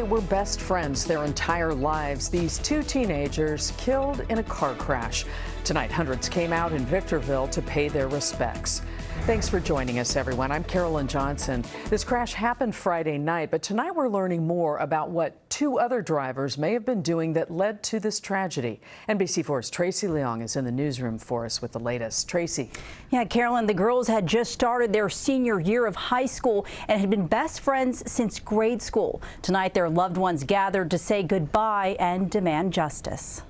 were best friends their entire lives. These two teenagers killed in a car crash. Tonight, hundreds came out in Victorville to pay their respects. Thanks for joining us, everyone. I'm Carolyn Johnson. This crash happened Friday night, but tonight we're learning more about what two other drivers may have been doing that led to this tragedy. NBC4's Tracy Leong is in the newsroom for us with the latest. Tracy. Yeah, Carolyn, the girls had just started their senior year of high school and had been best friends since grade school. Tonight, their loved ones gathered to say goodbye and demand justice.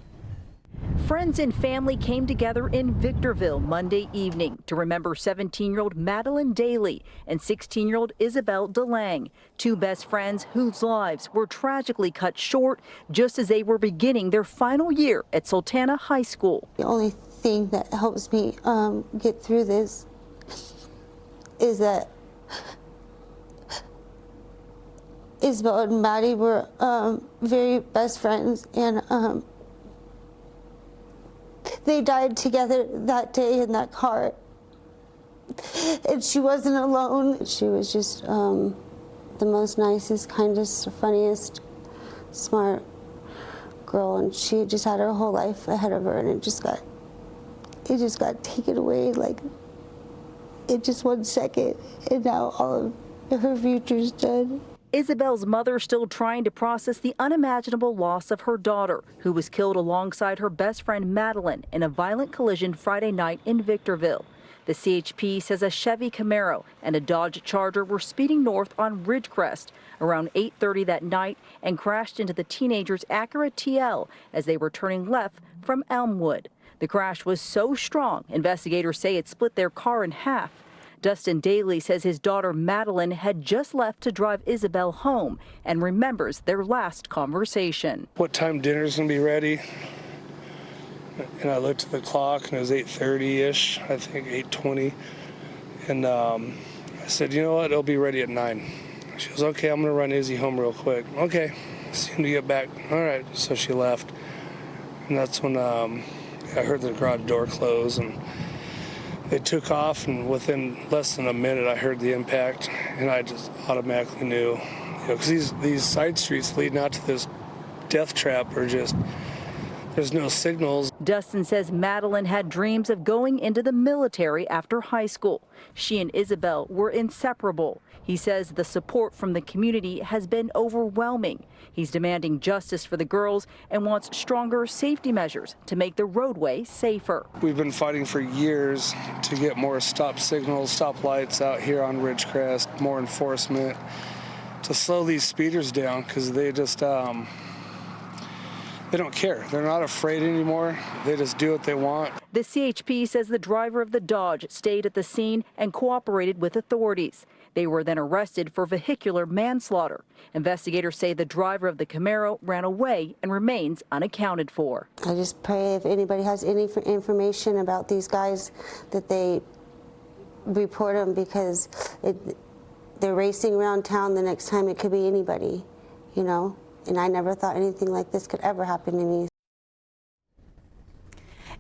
Friends and family came together in Victorville Monday evening to remember 17-year-old Madeline Daly and 16-year-old Isabel DeLange, two best friends whose lives were tragically cut short just as they were beginning their final year at Sultana High School. The only thing that helps me get through this is that Isabel and Maddie were very best friends, and they died together that day in that car, and she wasn't alone. She was just the most nicest, kindest, funniest, smart girl, and she just had her whole life ahead of her, and it just got taken away like in just 1 second, and now all of her future's done. Isabel's mother still trying to process the unimaginable loss of her daughter, who was killed alongside her best friend Madeline in a violent collision Friday night in Victorville. The CHP says a Chevy Camaro and a Dodge Charger were speeding north on Ridgecrest around 8:30 that night and crashed into the teenagers' Acura TL as they were turning left from Elmwood. The crash was so strong, investigators say it split their car in half. Dustin Daly says his daughter Madeline had just left to drive Isabel home and remembers their last conversation. What time dinner's gonna be ready? And I looked at the clock and it was 8:30-ish, I think 8:20. And I said, you know what, it'll be ready at 9. She goes, okay, I'm gonna run Izzy home real quick. Okay, see you when you get back. All right, so she left. And that's when I heard the garage door close, and they took off, and within less than a minute I heard the impact, and I just automatically knew, because these side streets leading out to this death trap are just, there's no signals. Dustin says Madeline had dreams of going into the military after high school. She and Isabel were inseparable. He says the support from the community has been overwhelming. He's demanding justice for the girls and wants stronger safety measures to make the roadway safer. We've been fighting for years to get more stop signals, stop lights out here on Ridgecrest, more enforcement to slow these speeders down, because they just they don't care. They're not afraid anymore. They just do what they want. The CHP says the driver of the Dodge stayed at the scene and cooperated with authorities. They were then arrested for vehicular manslaughter. Investigators say the driver of the Camaro ran away and remains unaccounted for. I just pray if anybody has any information about these guys that they report them, because they're racing around town. The next time it could be anybody, you know? And I never thought anything like this could ever happen to me.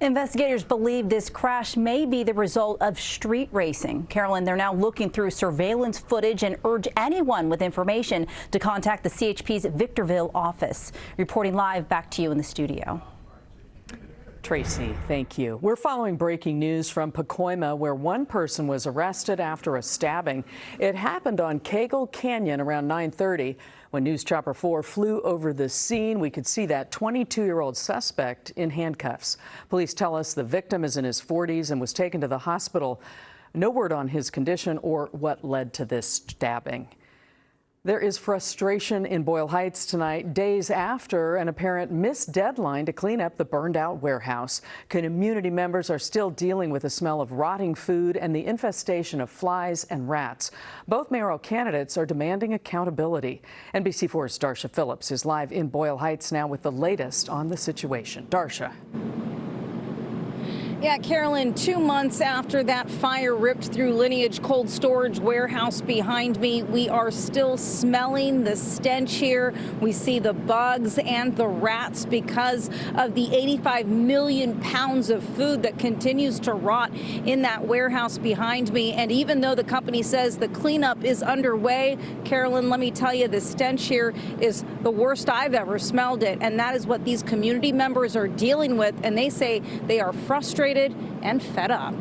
Investigators believe this crash may be the result of street racing. Carolyn, they're now looking through surveillance footage and urge anyone with information to contact the CHP's Victorville office. Reporting live, back to you in the studio. Tracy, thank you. We're following breaking news from Pacoima, where one person was arrested after a stabbing. It happened on Cagle Canyon around 9:30. When News Chopper 4 flew over the scene, we could see that 22-year-old suspect in handcuffs. Police tell us the victim is in his 40s and was taken to the hospital. No word on his condition or what led to this stabbing. There is frustration in Boyle Heights tonight, days after an apparent missed deadline to clean up the burned-out warehouse. Community members are still dealing with the smell of rotting food and the infestation of flies and rats. Both mayoral candidates are demanding accountability. NBC4's Darsha Phillips is live in Boyle Heights now with the latest on the situation. Darsha. Yeah, Carolyn, 2 months after that fire ripped through Lineage cold storage warehouse behind me, we are still smelling the stench here. We see the bugs and the rats because of the 85 million pounds of food that continues to rot in that warehouse behind me. And even though the company says the cleanup is underway, Carolyn, let me tell you, the stench here is the worst I've ever smelled it. And that is what these community members are dealing with. And they say they are frustrated and fed up.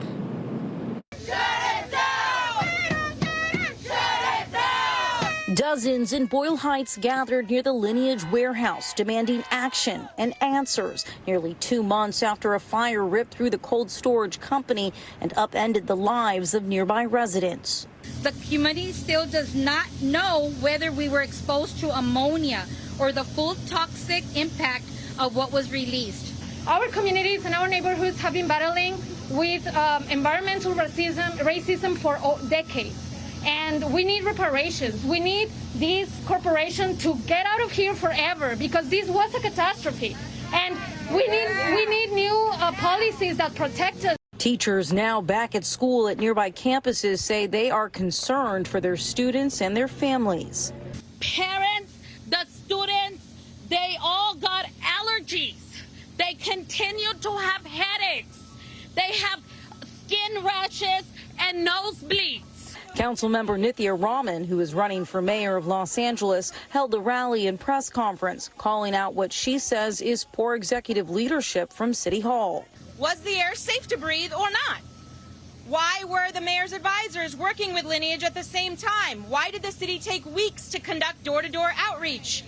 Dozens in Boyle Heights gathered near the Lineage warehouse demanding action and answers nearly 2 months after a fire ripped through the cold storage company and upended the lives of nearby residents. The community still does not know whether we were exposed to ammonia or the full toxic impact of what was released. Our communities and our neighborhoods have been battling with environmental racism for decades. And we need reparations. We need these corporations to get out of here forever because this was a catastrophe. And we need new policies that protect us. Teachers now back at school at nearby campuses say they are concerned for their students and their families. Parents, the students, they all got allergies. They continue to have headaches. They have skin rashes and nosebleeds. Councilmember Nithya Raman, who is running for mayor of Los Angeles, held a rally and press conference calling out what she says is poor executive leadership from City Hall. Was the air safe to breathe or not? Why were the mayor's advisors working with Lineage at the same time? Why did the city take weeks to conduct door-to-door outreach?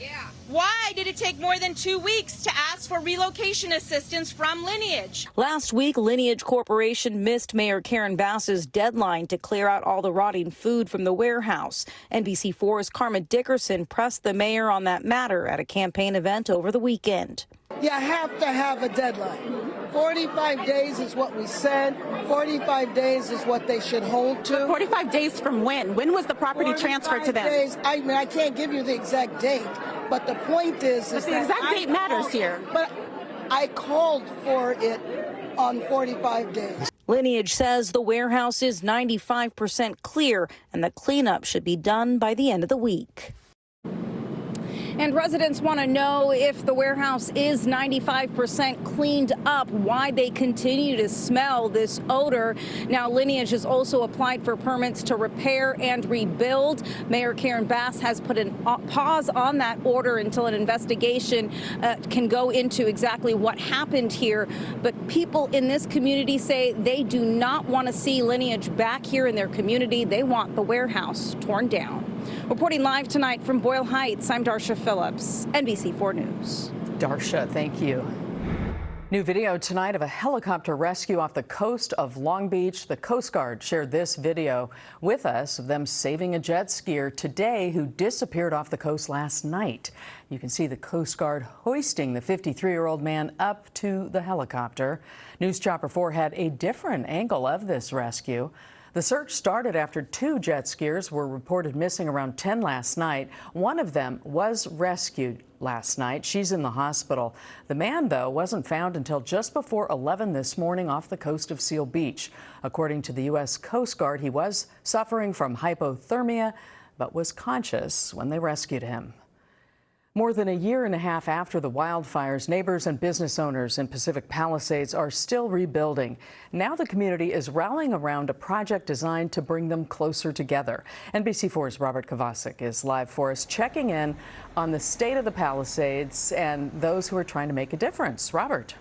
Why did it take more than 2 weeks to ask for relocation assistance from Lineage? Last week, Lineage Corporation missed Mayor Karen Bass's deadline to clear out all the rotting food from the warehouse. NBC4's Karma Dickerson pressed the mayor on that matter at a campaign event over the weekend. You have to have a deadline. 45 days is what we said. 45 days is what they should hold to. 45 days from when? When was the property transferred to them? Days, I mean, I can't give you the exact date, but the point is but the exact date matters here. But I called for it on 45 days. Lineage says the warehouse is 95% clear and the cleanup should be done by the end of the week. And residents want to know if the warehouse is 95% cleaned up, why they continue to smell this odor. Now, Lineage has also applied for permits to repair and rebuild. Mayor Karen Bass has put a pause on that order until an investigation can go into exactly what happened here. But people in this community say they do not want to see Lineage back here in their community. They want the warehouse torn down. Reporting live tonight from Boyle Heights, I'm Darsha Phillips, NBC4 News. Darsha, thank you. New video tonight of a helicopter rescue off the coast of Long Beach. The Coast Guard shared this video with us of them saving a jet skier today who disappeared off the coast last night. You can see the Coast Guard hoisting the 53-year-old man up to the helicopter. News Chopper 4 had a different angle of this rescue. The search started after 2 jet skiers were reported missing around 10 last night. One of them was rescued last night. She's in the hospital. The man, though, wasn't found until just before 11 this morning off the coast of Seal Beach. According to the U.S. Coast Guard, he was suffering from hypothermia, but was conscious when they rescued him. More than a year and a half after the wildfires, neighbors and business owners in Pacific Palisades are still rebuilding. Now the community is rallying around a project designed to bring them closer together. NBC4's Robert Kovacic is live for us, checking in on the state of the Palisades and those who are trying to make a difference. Robert.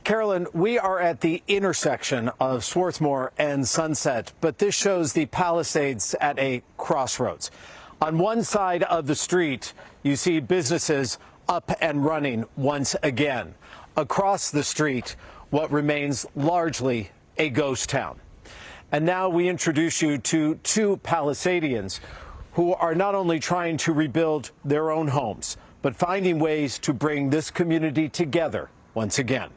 Carolyn, we are at the intersection of Swarthmore and Sunset, but this shows the Palisades at a crossroads. On one side of the street, you see businesses up and running once again. Across the street, what remains largely a ghost town. And now we introduce you to 2 Palisadians who are not only trying to rebuild their own homes, but finding ways to bring this community together once again.